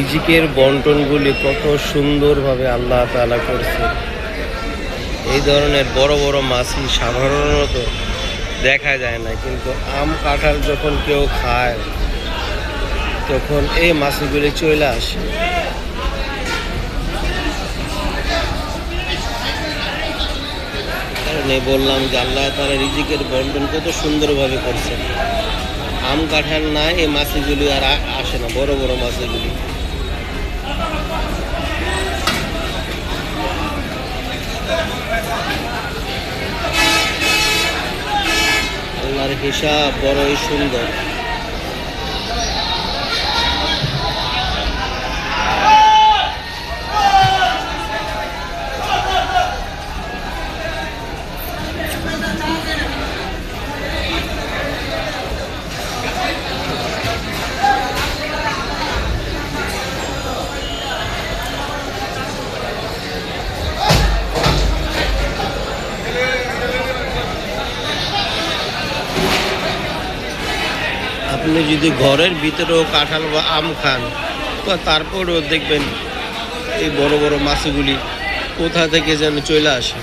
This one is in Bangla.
রিজিকের বন্টনগুলি কত সুন্দরভাবে আল্লাহ তাআলা করছে। এই ধরনের বড় বড় মাছই সাধারণত দেখা যায় না, কিন্তু আম কাঁঠাল যখন কেউ খায় তখন এই মাছগুলি চলে আসে। কারণে বললাম যে আল্লাহ তাআলা রিজিকের বন্টন কত সুন্দরভাবে করছেন। আম কাঁঠাল না, এই মাছগুলি আর আসে না, বড় বড় মাছগুলি। আল্লাহর হিসাব বড়ই সুন্দর। আপনি যদি ঘরের ভিতরেও কাঁঠাল বা আম খান, তো তারপরেও দেখবেন এই বড় বড় মাছগুলি কোথা থেকে যেন চলে আসে।